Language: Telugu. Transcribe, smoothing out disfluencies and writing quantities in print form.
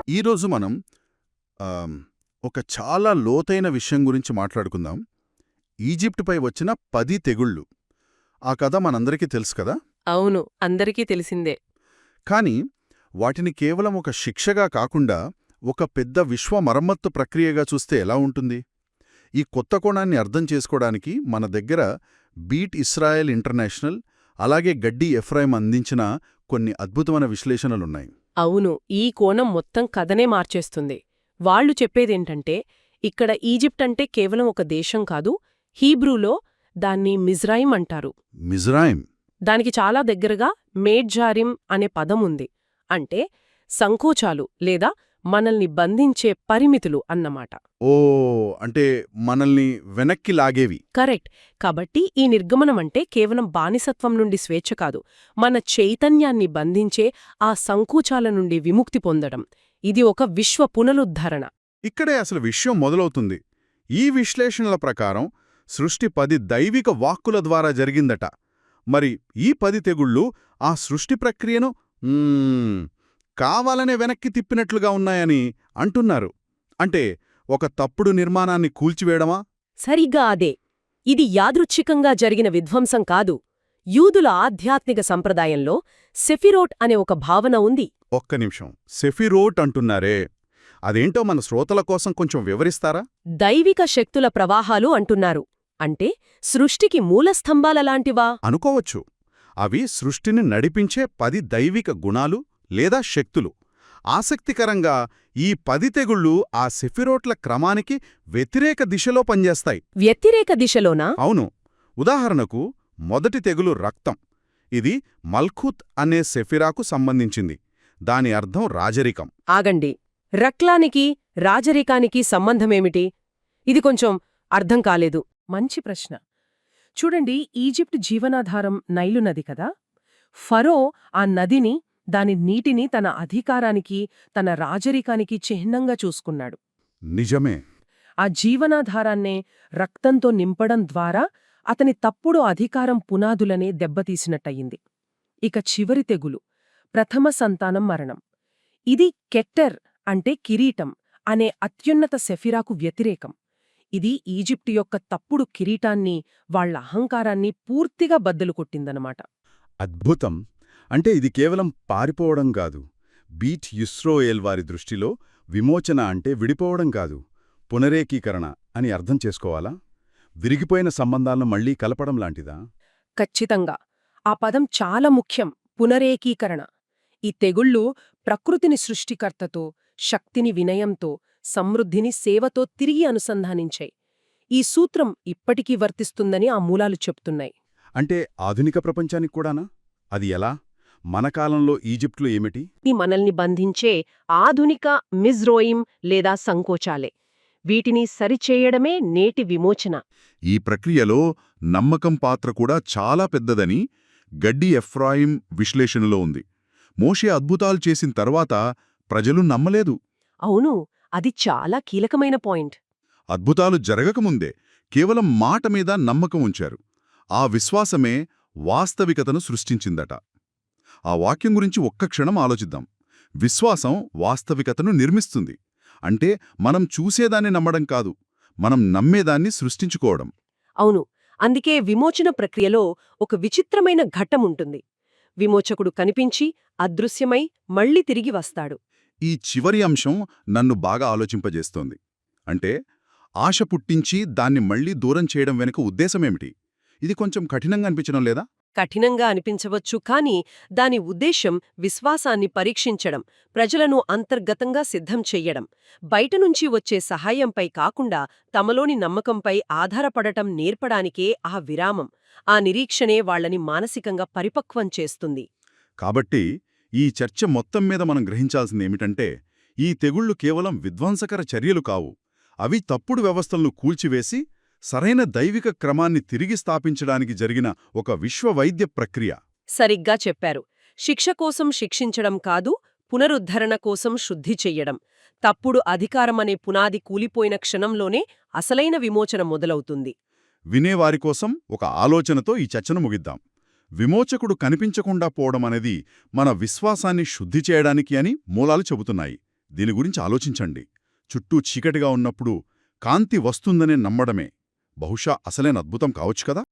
ఈరోజు మనం ఆమ్, ఒక చాలా లోతైన విషయం గురించి మాట్లాడుకుందాం. ఈజిప్టుపై వచ్చిన 10 తెగుళ్ళు. ఆ కథ మనందరికీ తెలుసు కదా. అవును, అందరికీ తెలిసిందే. కానీ వాటిని కేవలం ఒక శిక్షగా కాకుండా ఒక పెద్ద విశ్వ మరమ్మత్తు ప్రక్రియగా చూస్తే ఎలా ఉంటుంది? ఈ కొత్త కోణాన్ని అర్థం చేసుకోవడానికి మన దగ్గర బీట్ ఇస్రాయెల్ ఇంటర్నేషనల్ అలాగే గడ్డి ఎఫ్రాయిం అందించిన కొన్ని అద్భుతమైన విశ్లేషణలున్నాయి. అవును, ఈ కోణం మొత్తం కథనే మార్చేస్తుంది. వాళ్ళు చెప్పేదేంటంటే, ఇక్కడ ఈజిప్ట్ అంటే కేవలం ఒక దేశం కాదు, హీబ్రూలో దాన్ని మిజ్రాయిం అంటారు. మిజ్రాయిం దానికి చాలా దగ్గరగా మేడ్జారిం అనే పదం ఉంది. అంటే సంకోచాలు లేదా మనల్ని బంధించే పరిమితులు అన్నమాట. ఓ, అంటే మనల్ని వెనక్కి లాగేవి. కరెక్ట్. కాబట్టి ఈ నిర్గమనమంటే కేవలం బానిసత్వం నుండి స్వేచ్ఛ కాదు, మన చైతన్యాన్ని బంధించే ఆ సంకోచాల నుండి విముక్తి పొందడం. ఇది ఒక విశ్వ పునరుద్ధరణ. ఇక్కడే అసలు విషయం మొదలవుతుంది. ఈ విశ్లేషణల ప్రకారం సృష్టి 10 దైవిక వాక్కుల ద్వారా జరిగిందట. మరి ఈ 10 తెగుళ్ళు ఆ సృష్టి ప్రక్రియను కావాలనే వెనక్కి తిప్పినట్లుగా ఉన్నాయని అంటున్నారు. అంటే ఒక తప్పుడు నిర్మాణాన్ని కూల్చివేయడమా? సరిగ్గా అదే. ఇది యాదృచ్ఛికంగా జరిగిన విధ్వంసం కాదు. యూదుల ఆధ్యాత్మిక సంప్రదాయంలో సెఫిరోట్ అనే ఒక భావన ఉంది. ఒక్క నిమిషం, సెఫిరోట్ అంటున్నారే, అదేంటో మన శ్రోతల కోసం కొంచెం వివరిస్తారా? దైవిక శక్తుల ప్రవాహాలు అంటున్నారు. అంటే సృష్టికి మూలస్తంభాలలాంటివా? అనుకోవచ్చు. అవి సృష్టిని నడిపించే 10 దైవిక గుణాలు లేదా శక్తులు. ఆసక్తికరంగా ఈ 10 తెగుళ్ళు ఆ సెఫిరోట్ల క్రమానికి వ్యతిరేక దిశలో పనిచేస్తాయి. వ్యతిరేక దిశలోనా? అవును. ఉదాహరణకు మొదటి తెగులు రక్తం. ఇది మల్ఖుత్ అనే సెఫిరాకు సంబంధించింది. దాని అర్థం రాజరికం. ఆగండి, రక్లానికి రాజరికానికి సంబంధమేమిటి? ఇది కొంచెం అర్థం కాలేదు. మంచి ప్రశ్న. చూడండి, ఈజిప్ట్ జీవనాధారం నైలు నది కదా. ఫరో ఆ నదిని, దాని నీటిని తన అధికారానికి, తన రాజరికానికి చిహ్నంగా చూసుకున్నాడు. నిజమే. ఆ జీవనాధారాన్నే రక్తంతో నింపడం ద్వారా అతని తప్పుడు అధికారం పునాదులనే దెబ్బతీసినట్టయింది. ఇక చివరి తెగులు ప్రథమ సంతానం మరణం. ఇది కెట్టర్ అంటే కిరీటం అనే అత్యున్నత సెఫిరాకు వ్యతిరేకం. ఇది ఈజిప్టు యొక్క తప్పుడు కిరీటాన్ని, వాళ్ల అహంకారాన్ని పూర్తిగా బద్దలు కొట్టిందనమాట. అద్భుతం. అంటే ఇది కేవలం పారిపోవడం కాదు. బీట్ ఇస్రాయేల్ వారి దృష్టిలో విమోచన అంటే విడిపోవడం కాదు, పునరేకీకరణ అని అర్థం చేసుకోవాలా? విరిగిపోయిన సంబంధాలను మళ్లీ కలపడం లాంటిదా? ఖచ్చితంగా. ఆ పదం చాలా ముఖ్యం, పునరేకీకరణ. ఈ తెగుళ్ళు ప్రకృతిని సృష్టికర్తతో, శక్తిని వినయంతో, సమృద్ధిని సేవతో తిరిగి అనుసంధానించాయి. ఈ సూత్రం ఇప్పటికీ వర్తిస్తుందని ఆ మూలాలు చెప్తున్నాయి. అంటే ఆధునిక ప్రపంచానికి కూడానా? అది ఎలా? మన కాలంలో ఈజిప్టులో ఏమిటి? ఇది మనల్ని బంధించే ఆధునిక మిజ్రోయిం లేదా సంకోచాలే. వీటిని సరిచేయడమే నేటి విమోచన. ఈ ప్రక్రియలో నమ్మకం పాత్ర కూడా చాలా పెద్దదని గడ్డి ఎఫ్రాయిం విశ్లేషణలో ఉంది. మోషే అద్భుతాలు చేసిన తర్వాత ప్రజలు నమ్మలేదు. అవును, అది చాలా కీలకమైన పాయింట్. అద్భుతాలు జరగకముందే కేవలం మాట మీద నమ్మకం ఉంచారు. ఆ విశ్వాసమే వాస్తవికతను సృష్టించిందట. ఆ వాక్యం గురించి ఒక్క క్షణం ఆలోచిద్దాం. విశ్వాసం వాస్తవికతను నిర్మిస్తుంది. అంటే మనం చూసేదాన్ని నమ్మడం కాదు, మనం నమ్మేదాన్ని సృష్టించుకోవడం. అవును, అందుకే విమోచన ప్రక్రియలో ఒక విచిత్రమైన ఘట్టముంటుంది. విమోచకుడు కనిపించి, అదృశ్యమై మళ్లీ తిరిగి వస్తాడు. ఈ చివరి అంశం నన్ను బాగా ఆలోచింపజేస్తోంది. అంటే ఆశ పుట్టించి దాన్ని మళ్లీ దూరం చేయడం వెనుక ఉద్దేశమేమిటి? ఇది కొంచెం కఠినంగా అనిపించడం లేదా? కఠినంగా అనిపించవచ్చు, కానీ దాని ఉద్దేశం విశ్వాసాన్ని పరీక్షించడం, ప్రజలను అంతర్గతంగా సిద్ధం చెయ్యడం. బయటనుంచి వచ్చే సహాయంపై కాకుండా తమలోని నమ్మకంపై ఆధారపడటం నేర్పడానికే ఆ విరామం. ఆ నిరీక్షణే వాళ్లని మానసికంగా పరిపక్వం చేస్తుంది. కాబట్టి ఈ చర్చ మొత్తం మీద మనం గ్రహించాల్సిందేమిటంటే, ఈ తెగుళ్లు కేవలం విధ్వంసకర చర్యలు కావు. అవి తప్పుడు వ్యవస్థలను కూల్చివేసి సరైన దైవిక క్రమాన్ని తిరిగి స్థాపించడానికి జరిగిన ఒక విశ్వవైద్య ప్రక్రియ. సరిగ్గా చెప్పారు. శిక్ష కోసం శిక్షించడం కాదు, పునరుద్ధరణ కోసం శుద్ధి చెయ్యడం. తప్పుడు అధికారమనే పునాది కూలిపోయిన క్షణంలోనే అసలైన విమోచన మొదలవుతుంది. వినేవారి కోసం ఒక ఆలోచనతో ఈ చర్చను ముగిద్దాం. విమోచకుడు కనిపించకుండా పోవడమనేది మన విశ్వాసాన్ని శుద్ధి చేయడానికి అని మూలాలు చెబుతున్నాయి. దీని గురించి ఆలోచించండి. చుట్టూ చీకటిగా ఉన్నప్పుడు కాంతి వస్తుందనే నమ్మడమే బహుశా అసలైన అద్భుతం కావచ్చు కదా.